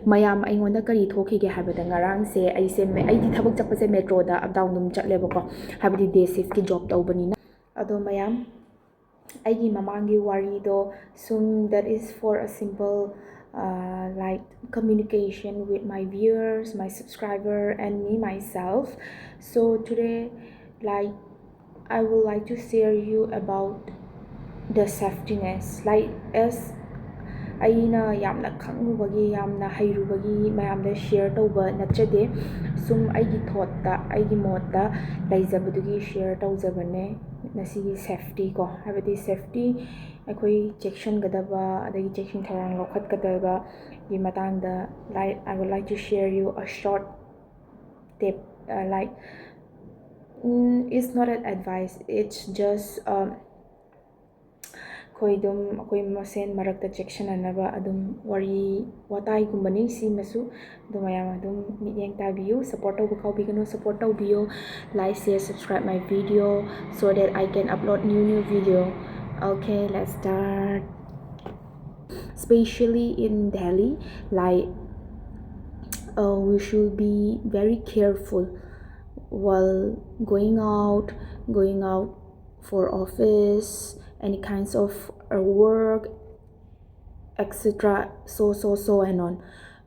mayam aingonda kari thoki ge habada ngarang se aidi thabak chapase metro da up down dum chatleba ko habadi day shift ki job tawbani na ado mayam aigi mamangi wari do sum that is for a simple like communication with my viewers, my subscriber, and me myself. So today, like, I would like to share you about the safetyness, like as aina yamna khangubagi yamna hairubagi mayamda share tawba natchade sum aigi thought ta aigi mot ta laizabadugi share tawjabane nasigi safety ko habadi safety akhoi section gadaba adagi section tharang lokhat gadaba gi matang da like I would like to share you a short tip like it's not an advice, it's just koi masen marakta section anaba adum wari watai gumbani si masu do mayam adum miyeng tabiyo support tawba kaubigano support tawbiyo like share subscribe my video so that I can upload new video. Okay, let's start. Especially in Delhi, like we should be very careful while going out for office, any kinds of work, etc. So and on.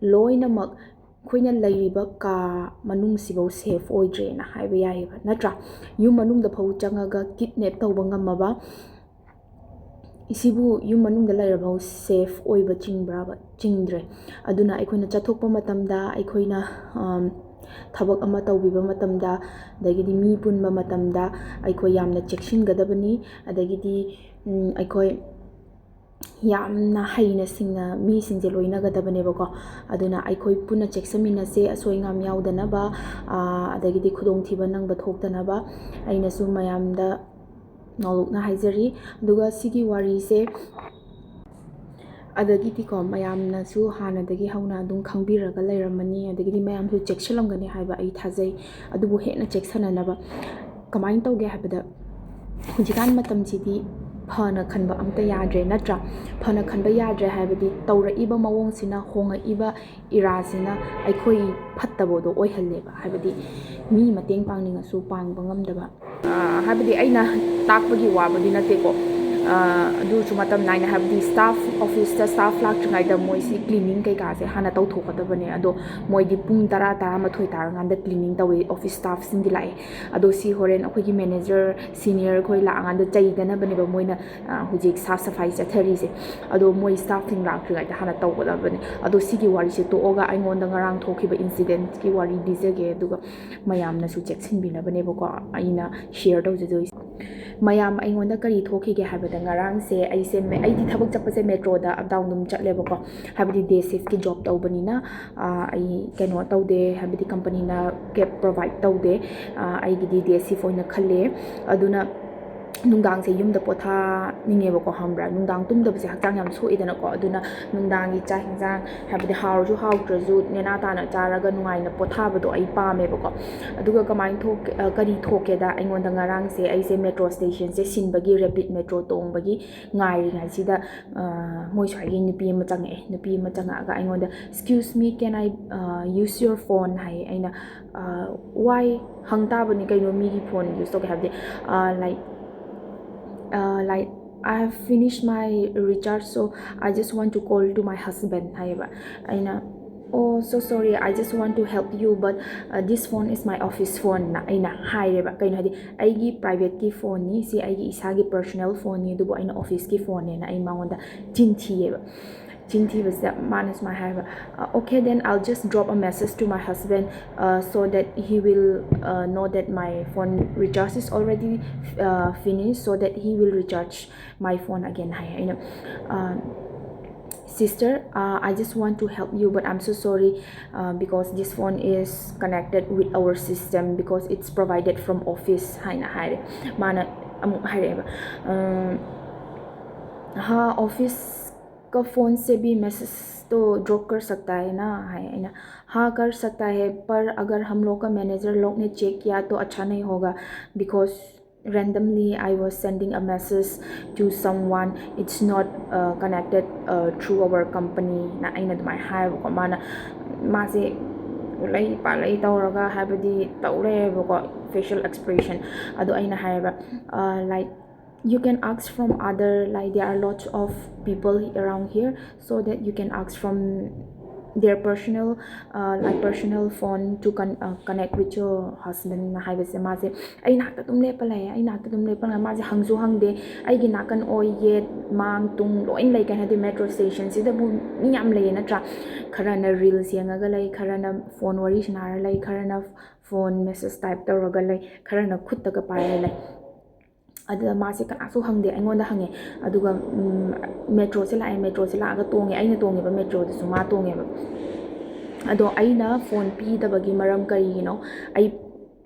Loinamak khoina lairiba ka manung sibo safe oidre na haiba yaiba natra yum manung da phau changaga kidnap tawba ngamaba isibu yum manung da lairaba safe oiba chingbraba chingdre aduna aikoina chathokpa matamda aikoina thabak ama tawbiba matamda adagidi mi punba matamda aikoi yamna checkshin gadabani adagidi aikoi yamna haina singna mi singje loina gadabane bako aduna aikoi puna cheksamina se asoi ngam yaudana ba adagidi khudong thiba nang ba thoktana ba aina su mayamda nolukna haizari aduga sigi wari se adagidi ko mayamna su hana dagi hauna dum khangbiraga lairamani adagidi mayam su chekshalamgani haiba ai thajai adubu hena cheksanana ba kamain tawge habada hujikan matam chidi phana khanba amta yadre natra phana khanba yadre habadi tawra iba mawong sina honga iba ira sina aikhoi phattabo do oihalleba habadi mi mateng pangninga su pangba ngamdaba habadi aina takpagi wabadi nateko adu chumatam naina habdi staff office ta staff lak changai da moi si cleaning kai ka se hana tau thokadabane ado moi di pung tara tara mathoi tar nganda cleaning tawe office staff sin di lai ado si horen akhoi gi manager senior khoi la nganda chai dana bane ba moina hujik saf safai chathari se ado moi staff thing lak changai da hana tau kadabane ado si gi wari se to oga aingon da ngarang thokiba incident ki wari dizage aduga mayam na su checksin bina bane ba ko aina share tau je mayam aingonda kari thoki ge habada ngarang se aidi thabak chapase metro da up down dum chatleba ko habadi day shift ki job tawbani na ai keno tawde habadi company na cab provide tawde ai gi day shift oina khalle aduna nungdang se yumda potha ningeba ko hambra nungdang tumda bse hakjang yam soidana ko aduna nungdang gi cha hingjang habadi hawju hawtrazu nena ta na charaga nungai na potha bado ai pame ba ko aduga kamain thok kari thoke da aingon da ngarang se ai se metro station se sinbagi rapid metro tong bagi ngai ngai sida moi swai gi nupi ma changa ga aingon da excuse me, can I use your phone hai aina why hangta bani kaino mi gi phone use to have the like I have finished my recharge, so I just want to call to my husband. Aina, oh so sorry, I just want to help you, but this phone is my office phone na aina haireba kaino hadi aigi private ki phone ni si aigi isagi personal phone ni dubo aina office ki phone ne na ai mangonda chinthiyeba Chinti was that man is my have okay, then I'll just drop a message to my husband so that he will know that my phone recharge is already finished, so that he will recharge my phone again. Hi, sister, I just want to help you, but I'm so sorry because this phone is connected with our system because it's provided from office. Hi na hi mana amuk hi ha office का phone से भी message तो drop कर सकता है ना है ना हाँ कर सकता है, पर अगर हम लोग का मैनेजर लोग ने चेक किया तो अच्छा नहीं होगा because randomly I was sending a message to someone. It's not connected through our company na aina dumai haibako mana mase lay palay tawraga habadi tawrebako facial expression ado aina haiba like you can ask from other, like there are lots of people around here, so that you can ask from their personal like personal phone to connect with your husband na haibase mase ai nakta tum lepa lay ai nakta tum lepa nga mase hangsu hangde ai gi nakan oi yet mang tung loin lay kan hadi metro station sida bu mi yam lay na tra kharana reels yengaga lay kharana phone wari snara lay kharana phone message type tawraga lay kharana khutta ka pare lay adda mase kanasu hangde aingonda hange aduga metro se la ga tonge aina tonge ba metro da suma tonge ba ado aina phone pi da bagi maram kari you know ai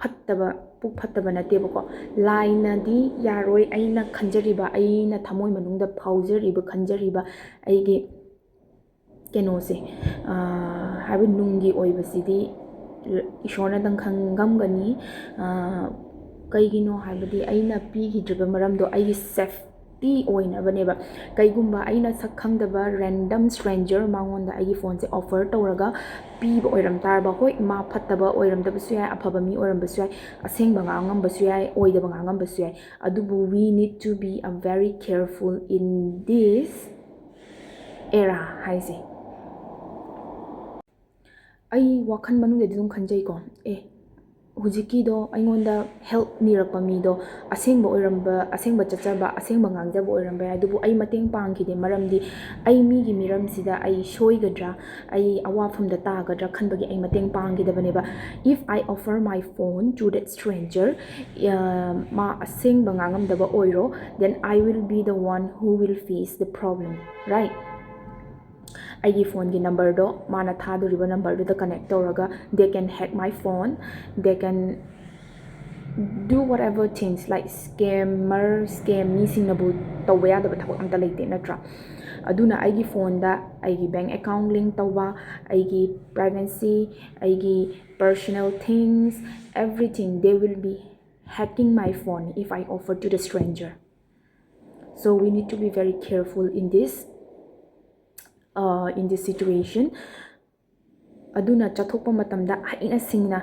phattaba puk phattaba na te bako line di yaroi aina khanjariba aina thamoi manungda phaujariba khanjariba aigi keno se habi nungi oibasidi ishona dang khangam gani kaigino haibadi aina pigidriba maramdo aigi safety oinabane kaigumba aina sak khangdaba random stranger mangonda aigi phone se offer tawraga piba oiram tarba hoi ma phattaba oiram dabasu yai afaba mi oiram basu yai asengba ngam basu yai oidaba ngam basu yai adubu we need to be very careful in this era haise ai wakhan manung de dum khanjai ko hujiki do aingonda help nirakpa mi do asengba oiramba asengba chachaba asengba ngangjaba oiramba adubu ai mateng pangkide maramdi ai mi gi miram sida ai soigadra ai awafam da tagadra khanbagi ai mateng pangkidabane ba if I offer my phone to that stranger ma asengba ngangam daba oiro then I will be the one who will face the problem, right? aigi phone gi number do mana thaduriba number do connect tawraga they can hack my phone, they can do whatever things like scam me singnabu tawba yadaba thakak amta leite natra aduna aigi phone da aigi bank account link tawba aigi privacy aigi personal things everything they will be hacking my phone if I offer to the stranger. So we need to be very careful in this situation. Aduna chathokpa matamda haina singna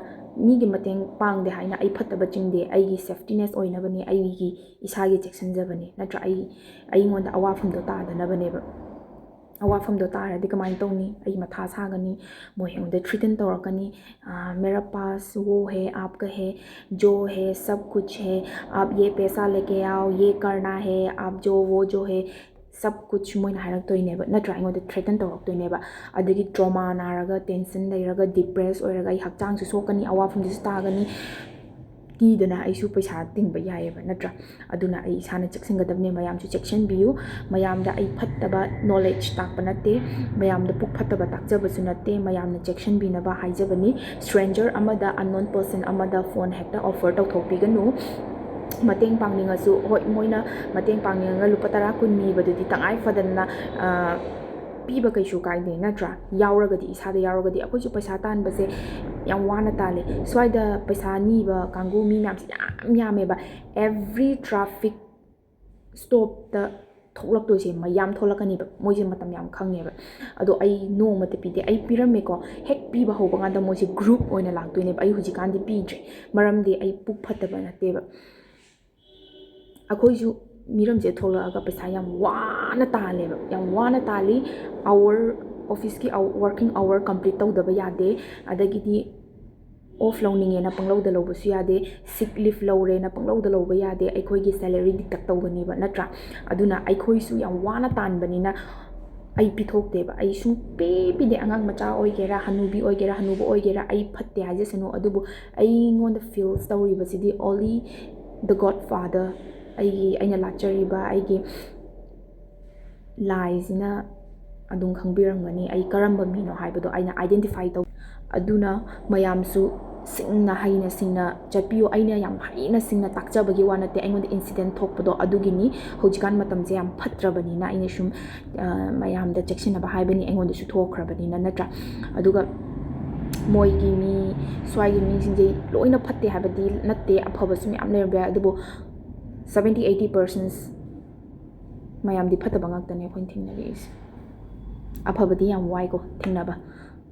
migi mateng pangde haina ai phattaba chingde aigi safetyness oinabani aigi isagi cheksanjabani natra ai ngonda awafam do ta danabane ba awafam do ta radi kamai tawni ai matha sagani moi hengde threaten tawrakani mera paas wo hai aapka hai jo hai sab kuch hai aap ye paisa leke aao ye karna hai aap jo wo jo hai सब कुछ मोइन हारक्तोइनेबा नत्रा आइगोंदा threaten तौरक्तोइनेबा अदगी trauma नारगा tension लेरगा डिप्रेस ओइरगा आई हक्चांग सोकनी अवाफम दिस तागनी कीदना आइसु पैसा तिंगबा यायेबा नत्रा अदुना आई इसाना चेक्सिंगदबने मयामसु चेक्शन बियु मयामदा आई फत्तबा नॉलेज ताकपा नते मयामदा पुक फत्तबा ताकजबसु नते मयामना चेक्शन बिनबा हाइजबनी स्ट्रेंजर अमदा अननोन पर्सन अमदा फोन हेक्टा ऑफर तौथोकबिगनु mateng pangningasu hoi moina mateng pangninga lupa tara kun ni badudi tangai fadana piba kaisu kaide natra yauragadi isada yauragadi akoi su paisa tan base yam wana tale swaida paisa ni ba kangu mi myam yam yame ba every traffic stop the thoklak to se mayam tholakani ba moje matam yam khange ba ado ai no mate pide ai pirame ko hek pi ba hoba ngada moje group oina laktoine ba ai hujikan di pidre maram de ai puk phataba na te ba अखोइसु मिरम जे थोलगा पैसा याम वाना ताले याम वाना ताली our office की working hour complete तौदबा यादे अदगिदी of लौनिंगे ना पंगलौदा लौबसु यादे sick leave लौरे ना पंगलौदा लौबा यादे अखोइगी सैलरी डिडक्ट तौगनीबा नत्रा अदुना अखोइसु याम वाना तानबनिना आई पिथोक्तेबा आई सु पे पिदे अंगांग मचा ओइगेरा हनुबी ओइगेरा हनुबो ओइगेरा आई फत्ते हाजेसनु अदुबो आई ngoंदा फील्स तौरिबसिदी only the godfather aina lachariba aigi liesina adung khangbirangani ai karamba mino haibado aina identify taw aduna mayamsu singna haina singna chapiyo aina yam haina singna takjabagi wanate aingonda incident thokpado adugini hojikan matamje yam phatrabani na aina sum mayamda checksina ba haibani aingonda su thokrabani na natra aduga moigi mi swagi mi singje loina phatte habadi natte afaba sum yam lerba adubo 70-80% ꯃꯌꯥꯝꯗꯤ ꯐꯠꯇꯕ ꯉꯥꯛꯇꯅꯦ ꯑꯩꯈꯣꯏꯅ ꯊꯦꯡꯅꯔꯛꯏꯁꯦ ꯑꯐꯕꯗꯤ ꯌꯥꯝ ꯋꯥꯏꯀꯣ ꯊꯦꯡꯅꯕ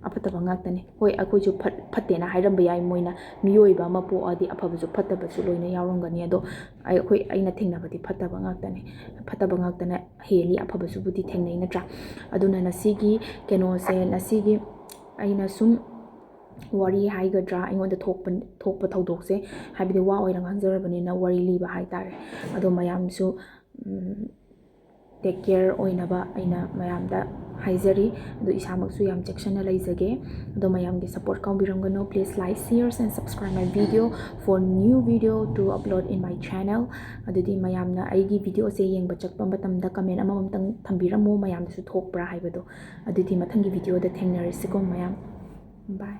ꯑꯐꯠꯇꯕ ꯉꯥꯛꯇꯅꯦ ꯍꯣꯏ ꯑꯩꯈꯣꯏꯁꯨ ꯐꯠꯇꯦꯅ ꯍꯥꯏꯔꯝꯕ ꯌꯥꯏ ꯃꯣꯏꯅ ꯃꯤꯑꯣꯏꯕ ꯑꯃ ꯄꯣꯛꯑꯗꯤ ꯑꯐꯕꯁꯨ ꯐꯠꯇꯕꯁꯨ ꯂꯣꯏꯅ ꯌꯥꯎꯔꯝꯒꯅꯤ ꯑꯗꯣ ꯑꯩꯅ ꯊꯦꯡꯅꯕꯗꯤ ꯐꯠꯇꯕ ꯉꯥꯛꯇꯅꯦ ꯐꯠꯇꯕ ꯉꯥꯛꯇꯅ ꯍꯦꯜꯂꯤ ꯑꯐꯕꯁꯨꯕꯨꯗꯤ ꯊꯦꯡꯅꯩ ꯅꯠꯇ꯭ꯔꯥ ꯑꯗꯨꯅ ꯉꯁꯤꯒꯤ ꯀꯩꯅꯣꯁꯦ ꯉꯁꯤꯒꯤ ꯑꯩꯅ ꯁꯨꯝ ꯋꯥꯔꯤ ꯍꯥꯏꯒꯗ꯭ꯔꯥ ꯑꯩꯉꯣꯟꯗ ꯊꯣꯛꯄ ꯊꯧꯗꯣꯛꯁꯦ ꯍꯥꯏꯕꯗꯤ ꯋꯥ ꯑꯣꯏꯅ ꯉꯥꯡꯖꯔꯕꯅꯤꯅ ꯋꯥꯔꯤ ꯂꯤꯕ ꯍꯥꯏꯇꯥꯔꯦ ꯑꯗꯣ ꯃꯌꯥꯝꯁꯨ ꯇꯦꯛ ꯀꯦꯌꯔ ꯑꯣꯏꯅꯕ ꯑꯩꯅ ꯃꯌꯥꯝꯗ ꯍꯥꯏꯖꯔꯤ ꯑꯗꯣ ꯏꯁꯥꯃꯛꯁꯨ ꯌꯥꯝ ꯆꯦꯛꯁꯤꯟꯅ ꯂꯩꯖꯒꯦ ꯑꯗꯣ ꯃꯌꯥꯝꯒꯤ ꯁꯞꯄꯣꯔꯠ ꯀꯥꯎꯕꯤꯔꯝꯒꯅꯨ ꯄ꯭ꯂꯤꯖ ꯂꯥꯏꯛ ꯁꯤꯌꯔ ꯑꯦꯟ ꯁꯕꯁꯀ꯭ꯔꯥꯏꯕ my video for new video to upload in my channel ꯑꯗꯨꯗꯤ ꯃꯌꯥꯝꯅ ꯑꯩꯒꯤ ꯚꯤꯗꯤꯑꯣꯁꯦ ꯌꯦꯡꯕ ꯆꯠꯄ ꯃꯇꯝꯗ ꯀꯃꯦꯟ ꯑꯃꯃꯝꯇꯪ ꯊꯝꯕꯤꯔꯝꯃꯨ ꯃꯌꯥꯝꯗꯁꯨ ꯊꯣꯛꯄ꯭ꯔꯥ ꯍꯥꯏꯕꯗꯣ ꯑꯗꯨꯗꯤ ꯃꯊꯪꯒꯤ ꯚꯤꯗꯤꯑꯣꯗ ꯊꯦꯡꯅꯔꯁꯤꯀꯣ ꯃꯌꯥꯝ ꯕꯥꯏ